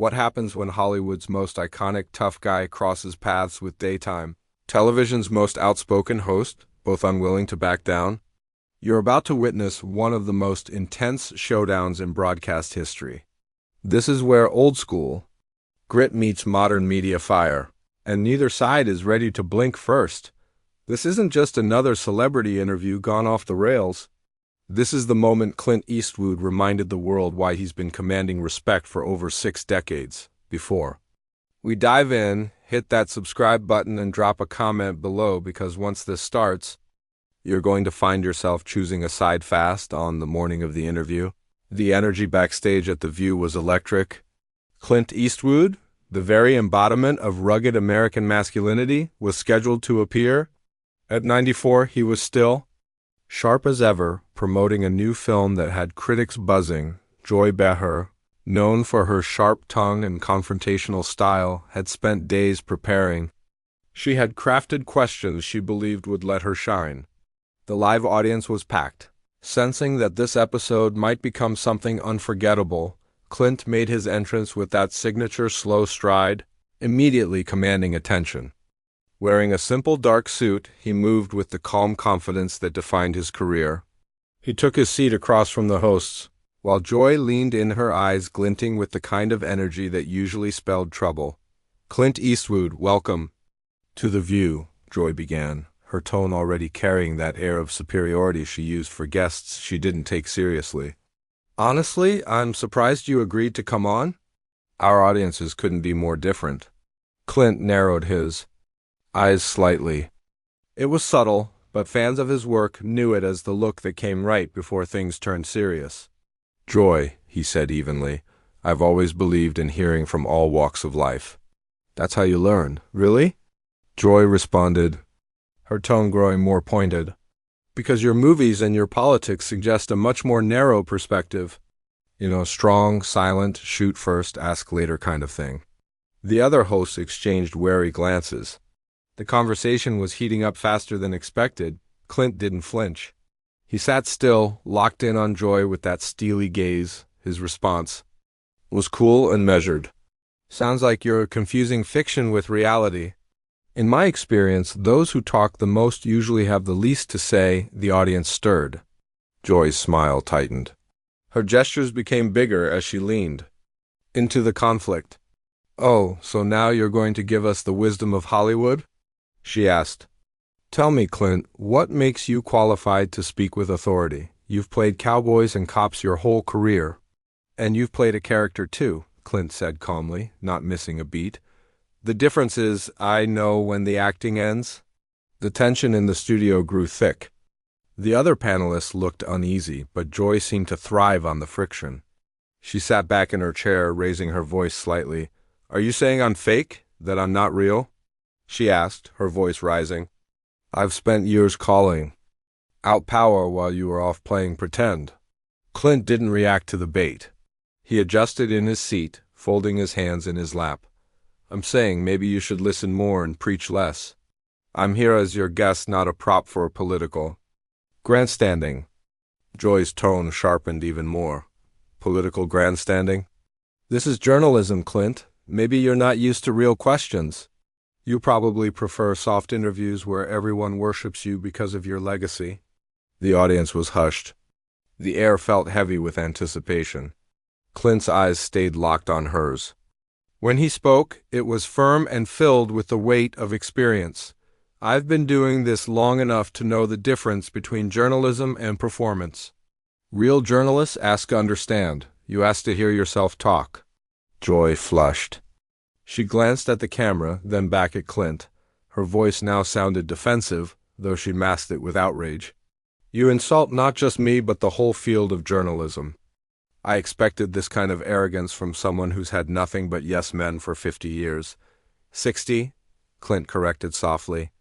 What happens when Hollywood's most iconic tough guy crosses paths with daytime television's most outspoken host, both unwilling to back down? You're about to witness one of the most intense showdowns in broadcast history. This is where old school grit meets modern media fire, and neither side is ready to blink first. This isn't just another celebrity interview gone off the rails. This is the moment Clint Eastwood reminded the world why he's been commanding respect for over 6 decades before. We dive in, hit that subscribe button, and drop a comment below, because once this starts, you're going to find yourself choosing a side fast on the morning of the interview. The energy backstage at The View was electric. Clint Eastwood, the very embodiment of rugged American masculinity, was scheduled to appear. At 94, he was still sharp as ever, promoting a new film that had critics buzzing. Joy Behar, known for her sharp tongue and confrontational style, had spent days preparing. She had crafted questions she believed would let her shine. The live audience was packed. Sensing that this episode might become something unforgettable, Clint made his entrance with that signature slow stride, immediately commanding attention. Wearing a simple dark suit, he moved with the calm confidence that defined his career. He took his seat across from the hosts, while Joy leaned in, her eyes glinting with the kind of energy that usually spelled trouble. "Clint Eastwood, welcome to The View," Joy began, her tone already carrying that air of superiority she used for guests she didn't take seriously. "Honestly, I'm surprised you agreed to come on." Our audiences couldn't be more different. Clint narrowed his eyes slightly. It was subtle, but fans of his work knew it as the look that came right before things turned serious. "Joy," he said evenly, "I've always believed in hearing from all walks of life." "That's how you learn, really?" Joy responded, her tone growing more pointed. "Because your movies and your politics suggest a much more narrow perspective. Strong, silent, shoot first, ask later kind of thing." The other hosts exchanged wary glances. The conversation was heating up faster than expected. Clint didn't flinch. He sat still, locked in on Joy with that steely gaze. His response was cool and measured. "Sounds like you're confusing fiction with reality." "In my experience, those who talk the most usually have the least to say." The audience stirred. Joy's smile tightened. Her gestures became bigger as she leaned into the conflict. "Oh, so now you're going to give us the wisdom of Hollywood?" she asked. "Tell me, Clint, what makes you qualified to speak with authority? You've played cowboys and cops your whole career." "And you've played a character too," Clint said calmly, not missing a beat. "The difference is, I know when the acting ends." The tension in the studio grew thick. The other panelists looked uneasy, but Joy seemed to thrive on the friction. She sat back in her chair, raising her voice slightly. "Are you saying I'm fake? That I'm not real?" she asked, her voice rising. "I've spent years calling out power while you were off playing pretend." Clint didn't react to the bait. He adjusted in his seat, folding his hands in his lap. "I'm saying maybe you should listen more and preach less. I'm here as your guest, not a prop for a political grandstanding." Joy's tone sharpened even more. "Political grandstanding? This is journalism, Clint. Maybe you're not used to real questions. You probably prefer soft interviews where everyone worships you because of your legacy." The audience was hushed. The air felt heavy with anticipation. Clint's eyes stayed locked on hers. When he spoke, it was firm and filled with the weight of experience. "I've been doing this long enough to know the difference between journalism and performance. Real journalists ask to understand. You ask to hear yourself talk." Joy flushed. She glanced at the camera, then back at Clint. Her voice now sounded defensive, though she masked it with outrage. "You insult not just me, but the whole field of journalism. I expected this kind of arrogance from someone who's had nothing but yes men for 50 years. 60, Clint corrected softly.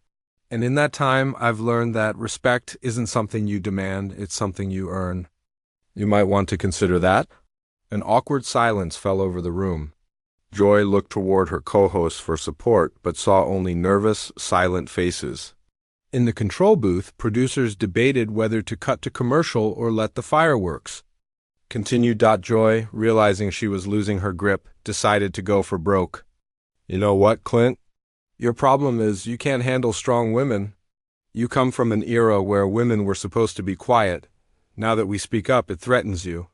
"And in that time, I've learned that respect isn't something you demand, it's something you earn." "You might want to consider that." An awkward silence fell over the room. Joy looked toward her co-hosts for support, but saw only nervous, silent faces. In the control booth, producers debated whether to cut to commercial or let the fireworks continued Joy, realizing she was losing her grip, decided to go for broke. You know what, Clint? Your problem is you can't handle strong women. You come from an era where women were supposed to be quiet. Now that we speak up, it threatens you.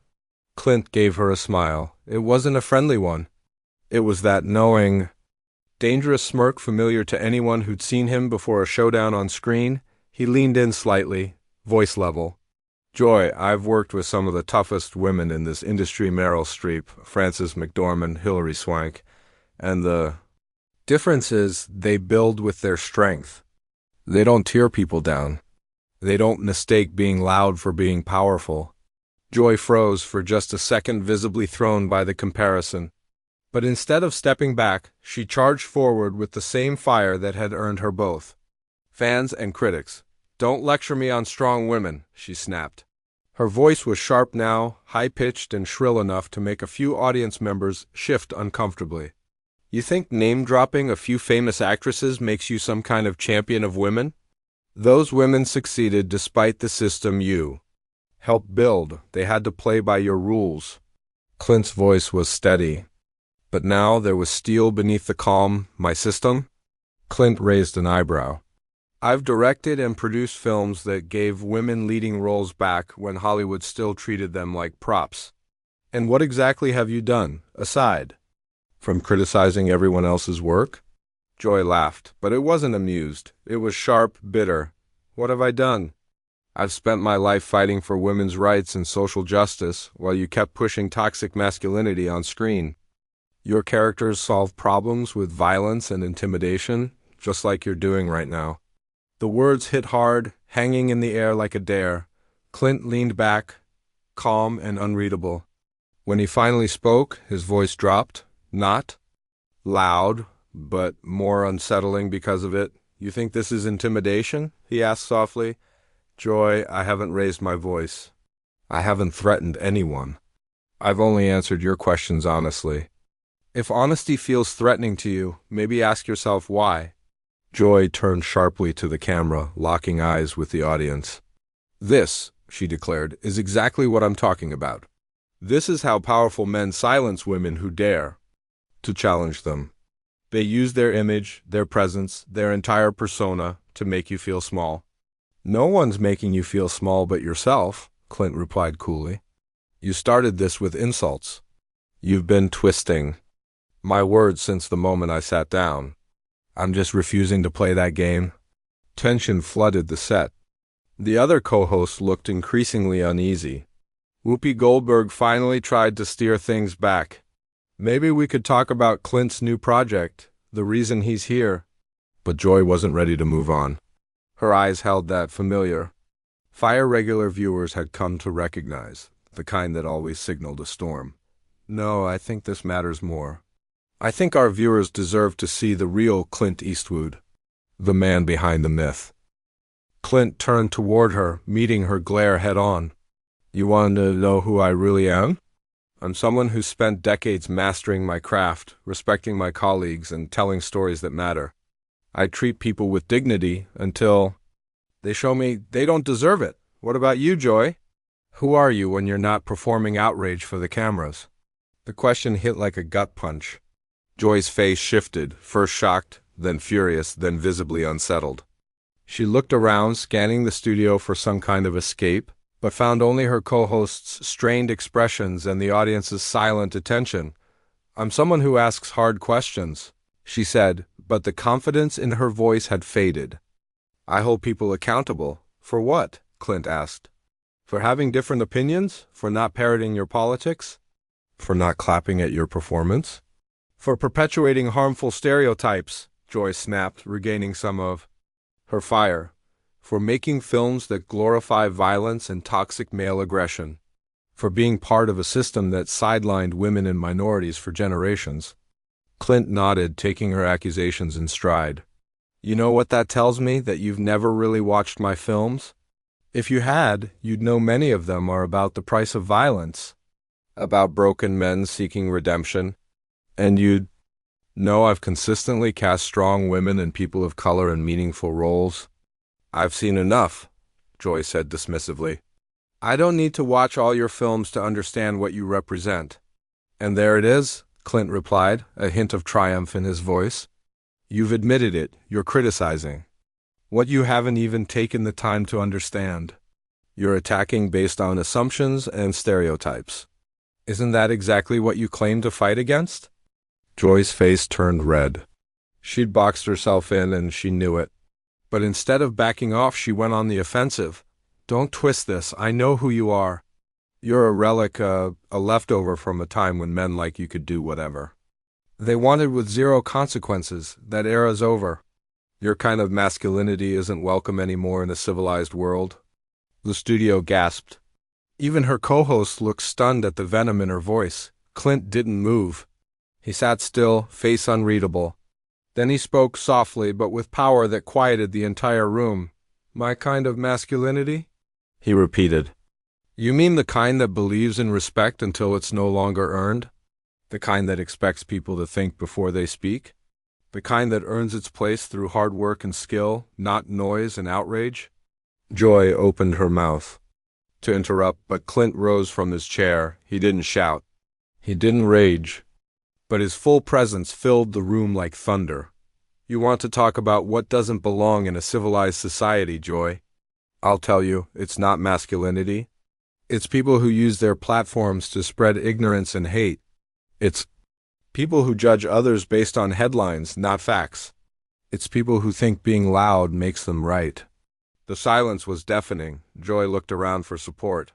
Clint gave her a smile. It wasn't a friendly one. It was that knowing, dangerous smirk familiar to anyone who'd seen him before a showdown on screen. He leaned in slightly, voice level. Joy, I've worked with some of the toughest women in this industry, Meryl Streep, Frances McDormand, Hilary Swank, and the difference is they build with their strength. They don't tear people down. They don't mistake being loud for being powerful. Joy froze for just a second, visibly thrown by the comparison. But instead of stepping back, she charged forward with the same fire that had earned her both. Fans and critics, don't lecture me on strong women, she snapped. Her voice was sharp now, high-pitched and shrill enough to make a few audience members shift uncomfortably. You think name-dropping a few famous actresses makes you some kind of champion of women? Those women succeeded despite the system you helped build. They had to play by your rules. Clint's voice was steady. But now there was steel beneath the calm. My system? Clint raised an eyebrow. I've directed and produced films that gave women leading roles back when Hollywood still treated them like props. And what exactly have you done, aside from criticizing everyone else's work? Joy laughed, but it wasn't amused. It was sharp, bitter. What have I done? I've spent my life fighting for women's rights and social justice while you kept pushing toxic masculinity on screen. Your characters solve problems with violence and intimidation, just like you're doing right now. The words hit hard, hanging in the air like a dare. Clint leaned back, calm and unreadable. When he finally spoke, his voice dropped. Not loud, but more unsettling because of it. You think this is intimidation? He asked softly. Joy, I haven't raised my voice. I haven't threatened anyone. I've only answered your questions honestly. If honesty feels threatening to you, maybe ask yourself why. Joy turned sharply to the camera, locking eyes with the audience. This, she declared, is exactly what I'm talking about. This is how powerful men silence women who dare to challenge them. They use their image, their presence, their entire persona to make you feel small. No one's making you feel small but yourself, Clint replied coolly. You started this with insults. You've been twisting my words since the moment I sat down. I'm just refusing to play that game. Tension flooded the set. The other co-hosts looked increasingly uneasy. Whoopi Goldberg finally tried to steer things back. Maybe we could talk about Clint's new project, the reason he's here. But Joy wasn't ready to move on. Her eyes held that familiar fire regular viewers had come to recognize, the kind that always signaled a storm. No, I think this matters more. I think our viewers deserve to see the real Clint Eastwood, the man behind the myth. Clint turned toward her, meeting her glare head-on. You want to know who I really am? I'm someone who spent decades mastering my craft, respecting my colleagues, and telling stories that matter. I treat people with dignity until they show me they don't deserve it. What about you, Joy? Who are you when you're not performing outrage for the cameras? The question hit like a gut punch. Joy's face shifted, first shocked, then furious, then visibly unsettled. She looked around, scanning the studio for some kind of escape, but found only her co-hosts' strained expressions and the audience's silent attention. I'm someone who asks hard questions, she said, but the confidence in her voice had faded. I hold people accountable. For what? Clint asked. For having different opinions? For not parroting your politics? For not clapping at your performance? For perpetuating harmful stereotypes, Joy snapped, regaining some of her fire. For making films that glorify violence and toxic male aggression. For being part of a system that sidelined women and minorities for generations. Clint nodded, taking her accusations in stride. You know what that tells me? That you've never really watched my films? If you had, you'd know many of them are about the price of violence. About broken men seeking redemption. And you'd know I've consistently cast strong women and people of color in meaningful roles. I've seen enough, Joy said dismissively. I don't need to watch all your films to understand what you represent. And there it is, Clint replied, a hint of triumph in his voice. You've admitted it, you're criticizing. What you haven't even taken the time to understand. You're attacking based on assumptions and stereotypes. Isn't that exactly what you claim to fight against? Joy's face turned red. She'd boxed herself in and she knew it. But instead of backing off, she went on the offensive. Don't twist this, I know who you are. You're a relic, a leftover from a time when men like you could do whatever they wanted with zero consequences. That era's over. Your kind of masculinity isn't welcome anymore in a civilized world. The studio gasped. Even her co-host looked stunned at the venom in her voice. Clint didn't move. He sat still, face unreadable. Then he spoke softly, but with power that quieted the entire room. My kind of masculinity? He repeated. You mean the kind that believes in respect until it's no longer earned? The kind that expects people to think before they speak? The kind that earns its place through hard work and skill, not noise and outrage? Joy opened her mouth to interrupt, but Clint rose from his chair. He didn't shout. He didn't rage. But his full presence filled the room like thunder. You want to talk about what doesn't belong in a civilized society, Joy? I'll tell you, it's not masculinity. It's people who use their platforms to spread ignorance and hate. It's people who judge others based on headlines, not facts. It's people who think being loud makes them right. The silence was deafening. Joy looked around for support.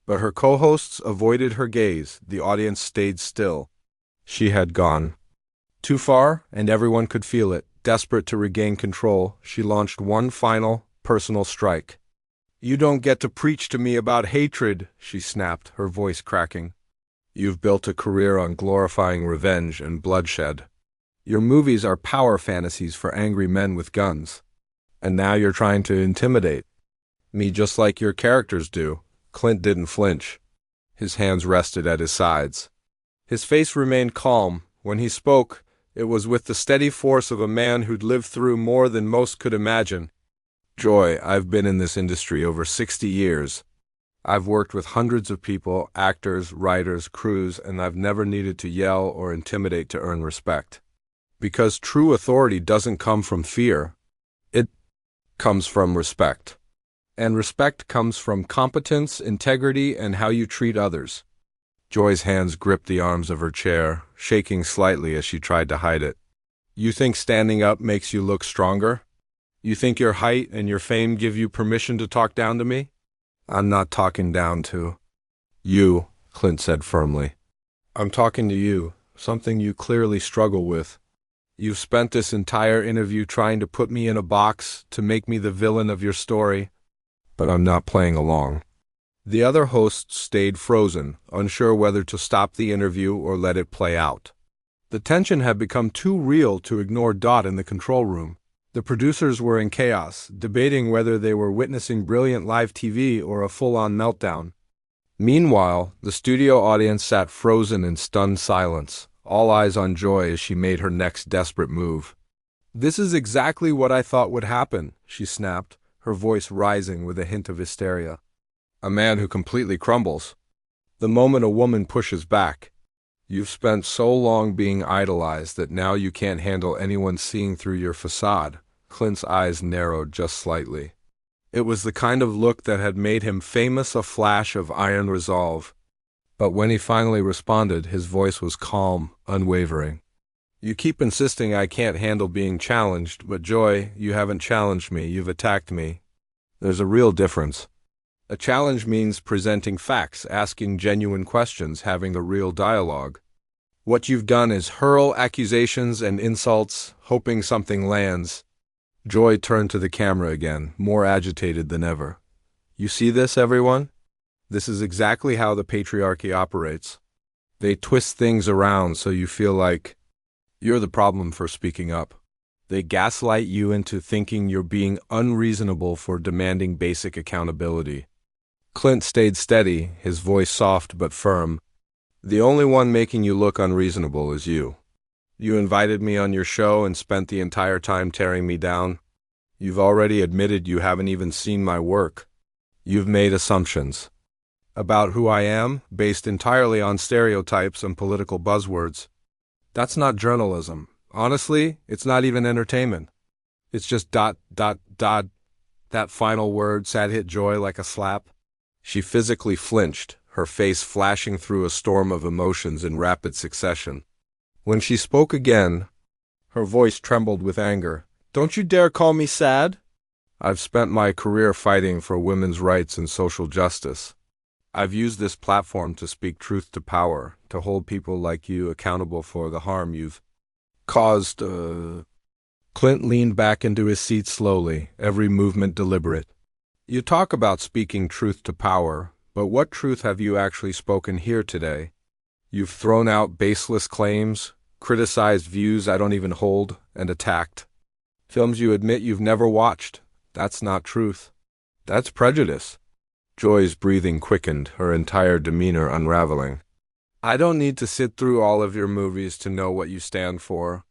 But her co-hosts avoided her gaze. The audience stayed still. She had gone too far, and everyone could feel it. Desperate to regain control, she launched one final, personal strike. You don't get to preach to me about hatred, she snapped, her voice cracking. You've built a career on glorifying revenge and bloodshed. Your movies are power fantasies for angry men with guns. And now you're trying to intimidate me just like your characters do. Clint didn't flinch. His hands rested at his sides. His face remained calm. When he spoke, it was with the steady force of a man who'd lived through more than most could imagine. Joy, I've been in this industry over 60 years. I've worked with hundreds of people, actors, writers, crews, and I've never needed to yell or intimidate to earn respect. Because true authority doesn't come from fear. It comes from respect. And respect comes from competence, integrity, and how you treat others. Joy's hands gripped the arms of her chair, shaking slightly as she tried to hide it. You think standing up makes you look stronger? You think your height and your fame give you permission to talk down to me? I'm not talking down to you, Clint said firmly. I'm talking to you, something you clearly struggle with. You've spent this entire interview trying to put me in a box, to make me the villain of your story. But I'm not playing along. The other hosts stayed frozen, unsure whether to stop the interview or let it play out. The tension had become too real to ignore Dot in the control room. The producers were in chaos, debating whether they were witnessing brilliant live TV or a full-on meltdown. Meanwhile, the studio audience sat frozen in stunned silence, all eyes on Joy as she made her next desperate move. This is exactly what I thought would happen, she snapped, her voice rising with a hint of hysteria. A man who completely crumbles. The moment a woman pushes back. You've spent so long being idolized that now you can't handle anyone seeing through your facade. Clint's eyes narrowed just slightly. It was the kind of look that had made him famous, a flash of iron resolve. But when he finally responded, his voice was calm, unwavering. You keep insisting I can't handle being challenged, but Joy, you haven't challenged me, you've attacked me. There's a real difference. A challenge means presenting facts, asking genuine questions, having a real dialogue. What you've done is hurl accusations and insults, hoping something lands. Joy turned to the camera again, more agitated than ever. You see this, everyone? This is exactly how the patriarchy operates. They twist things around so you feel like you're the problem for speaking up. They gaslight you into thinking you're being unreasonable for demanding basic accountability. Clint stayed steady, his voice soft but firm. The only one making you look unreasonable is you. You invited me on your show and spent the entire time tearing me down. You've already admitted you haven't even seen my work. You've made assumptions. About who I am, based entirely on stereotypes and political buzzwords. That's not journalism. Honestly, it's not even entertainment. It's just ... That final word hit Joy like a slap. She physically flinched, her face flashing through a storm of emotions in rapid succession. When she spoke again, her voice trembled with anger. Don't you dare call me sad? I've spent my career fighting for women's rights and social justice. I've used this platform to speak truth to power, to hold people like you accountable for the harm you've caused. Clint leaned back into his seat slowly, every movement deliberate. You talk about speaking truth to power, but what truth have you actually spoken here today? You've thrown out baseless claims, criticized views I don't even hold, and attacked films you admit you've never watched. That's not truth. That's prejudice. Joy's breathing quickened, her entire demeanor unraveling. I don't need to sit through all of your movies to know what you stand for.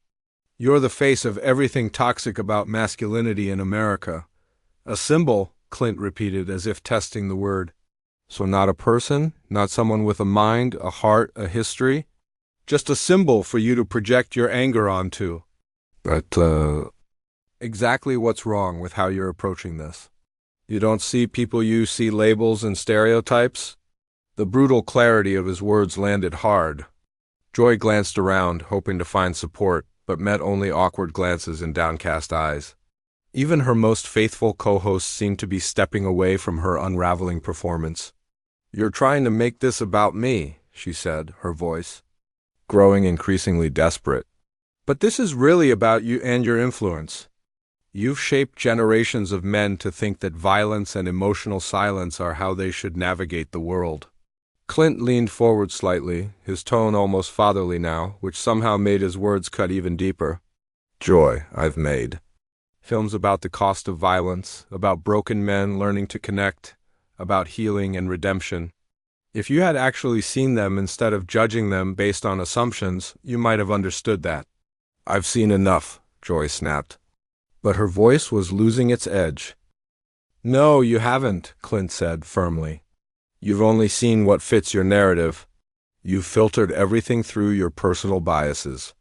You're the face of everything toxic about masculinity in America. A symbol, Clint repeated as if testing the word. So not a person, not someone with a mind, a heart, a history? Just a symbol for you to project your anger onto. But, exactly what's wrong with how you're approaching this? You don't see people, you see labels and stereotypes? The brutal clarity of his words landed hard. Joy glanced around, hoping to find support, but met only awkward glances and downcast eyes. Even her most faithful co-hosts seemed to be stepping away from her unraveling performance. You're trying to make this about me, she said, her voice growing increasingly desperate. But this is really about you and your influence. You've shaped generations of men to think that violence and emotional silence are how they should navigate the world. Clint leaned forward slightly, his tone almost fatherly now, which somehow made his words cut even deeper. Joy, I've made films about the cost of violence, about broken men learning to connect, about healing and redemption. If you had actually seen them instead of judging them based on assumptions, you might have understood that. I've seen enough, Joy snapped. But her voice was losing its edge. No, you haven't, Clint said firmly. You've only seen what fits your narrative. You've filtered everything through your personal biases.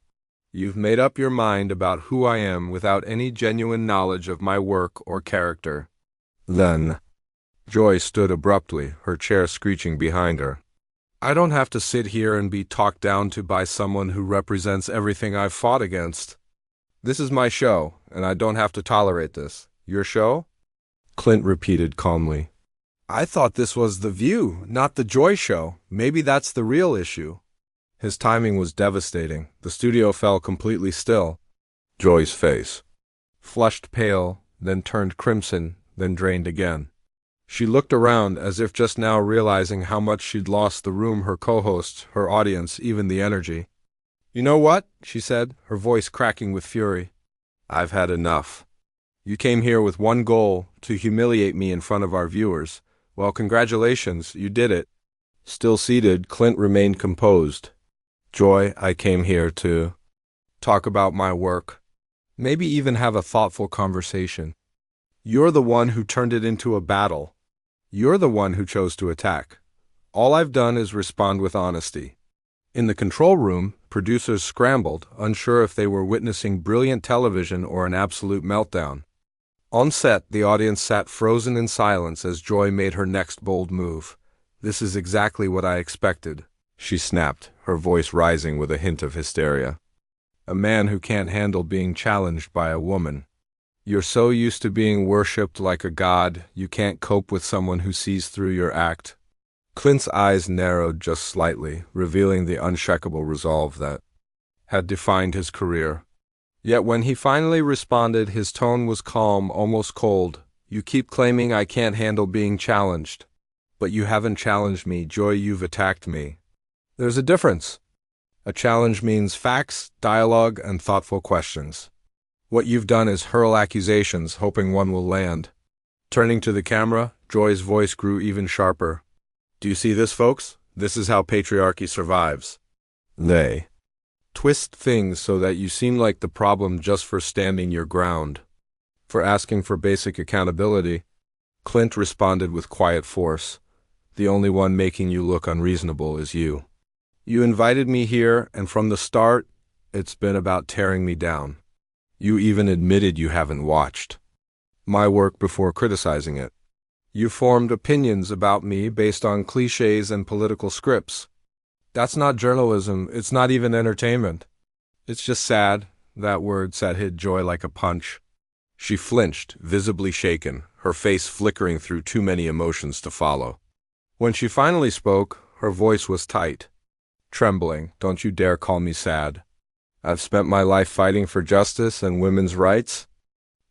You've made up your mind about who I am without any genuine knowledge of my work or character. Then, Joy stood abruptly, her chair screeching behind her. I don't have to sit here and be talked down to by someone who represents everything I've fought against. This is my show, and I don't have to tolerate this. Your show? Clint repeated calmly. I thought this was The View, not The Joy Show. Maybe that's the real issue. His timing was devastating. The studio fell completely still. Joy's face flushed pale, then turned crimson, then drained again. She looked around as if just now realizing how much she'd lost the room, her co-hosts, her audience, even the energy. You know what? She said, her voice cracking with fury. I've had enough. You came here with one goal, to humiliate me in front of our viewers. Well, congratulations, you did it. Still seated, Clint remained composed. Joy, I came here to talk about my work. Maybe even have a thoughtful conversation. You're the one who turned it into a battle. You're the one who chose to attack. All I've done is respond with honesty. In the control room, producers scrambled, unsure if they were witnessing brilliant television or an absolute meltdown. On set, the audience sat frozen in silence as Joy made her next bold move. This is exactly what I expected, she snapped, her voice rising with a hint of hysteria. A man who can't handle being challenged by a woman. You're so used to being worshipped like a god, you can't cope with someone who sees through your act. Clint's eyes narrowed just slightly, revealing the unshakable resolve that had defined his career. Yet when he finally responded, his tone was calm, almost cold. You keep claiming I can't handle being challenged. But you haven't challenged me, Joy, you've attacked me. There's a difference. A challenge means facts, dialogue, and thoughtful questions. What you've done is hurl accusations, hoping one will land. Turning to the camera, Joy's voice grew even sharper. Do you see this, folks? This is how patriarchy survives. They twist things so that you seem like the problem just for standing your ground. For asking for basic accountability, Clint responded with quiet force. The only one making you look unreasonable is you. You invited me here, and from the start, it's been about tearing me down. You even admitted you haven't watched my work before criticizing it. You formed opinions about me based on cliches and political scripts. That's not journalism, it's not even entertainment. It's just sad. That word hit Joy like a punch. She flinched, visibly shaken, her face flickering through too many emotions to follow. When she finally spoke, her voice was tight, trembling. Don't you dare call me sad. I've spent my life fighting for justice and women's rights.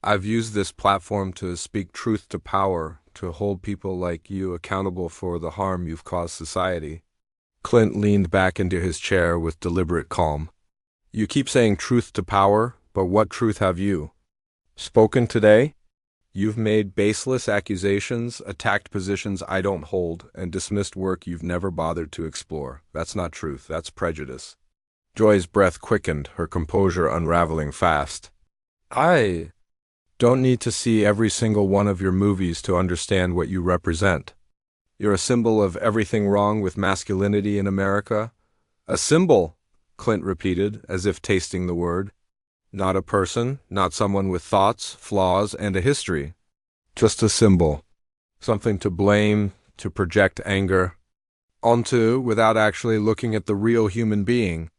I've used this platform to speak truth to power, to hold people like you accountable for the harm you've caused society. Clint leaned back into his chair with deliberate calm. You keep saying truth to power, but what truth have you spoken today? You've made baseless accusations, attacked positions I don't hold, and dismissed work you've never bothered to explore. That's not truth, that's prejudice. Joy's breath quickened, her composure unraveling fast. I don't need to see every single one of your movies to understand what you represent. You're a symbol of everything wrong with masculinity in America. A symbol, Clint repeated, as if tasting the word. Not a person, not someone with thoughts, flaws, and a history. Just a symbol. Something to blame, to project anger onto without actually looking at the real human being.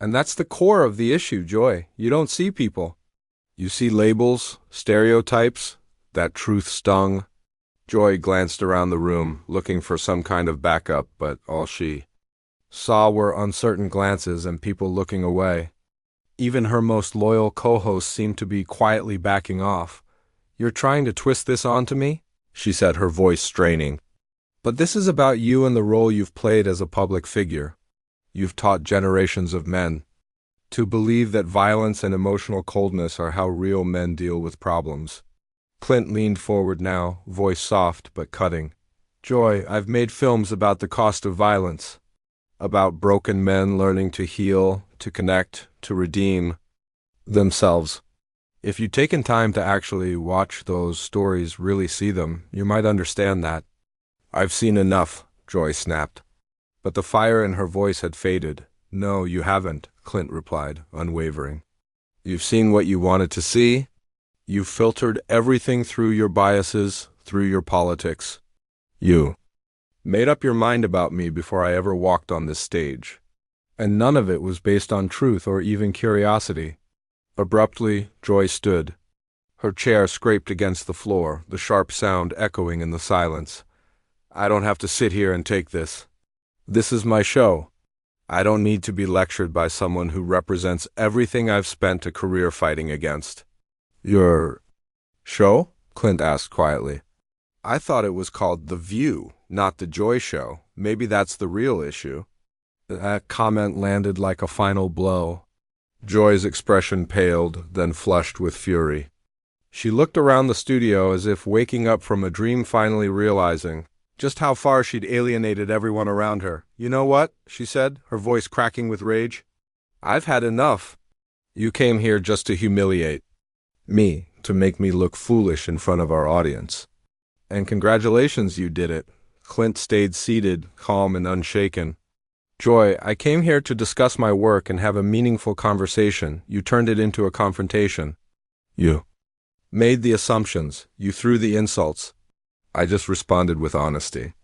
And that's the core of the issue, Joy. You don't see people. You see labels, stereotypes, that truth stung. Joy glanced around the room, looking for some kind of backup, but all she saw were uncertain glances and people looking away. Even her most loyal co-host seemed to be quietly backing off. You're trying to twist this onto me? She said, her voice straining. But this is about you and the role you've played as a public figure. You've taught generations of men to believe that violence and emotional coldness are how real men deal with problems. Clint leaned forward now, voice soft but cutting. Joy, I've made films about the cost of violence, about broken men learning to heal, to connect, to redeem themselves. If you'd taken time to actually watch those stories, really see them, you might understand that. I've seen enough, Joy snapped. But the fire in her voice had faded. No, you haven't, Clint replied, unwavering. You've seen what you wanted to see. You've filtered everything through your biases, through your politics. You made up your mind about me before I ever walked on this stage. And none of it was based on truth or even curiosity. Abruptly, Joy stood. Her chair scraped against the floor, the sharp sound echoing in the silence. I don't have to sit here and take this. This is my show. I don't need to be lectured by someone who represents everything I've spent a career fighting against. Your show? Clint asked quietly. I thought it was called The View, not The Joy Show. Maybe that's the real issue. That comment landed like a final blow. Joy's expression paled, then flushed with fury. She looked around the studio as if waking up from a dream, finally realizing just how far she'd alienated everyone around her. You know what? She said, her voice cracking with rage. I've had enough. You came here just to humiliate me, to make me look foolish in front of our audience. And congratulations, you did it. Clint stayed seated, calm and unshaken. Joy, I came here to discuss my work and have a meaningful conversation. You turned it into a confrontation. You made the assumptions. You threw the insults. I just responded with honesty.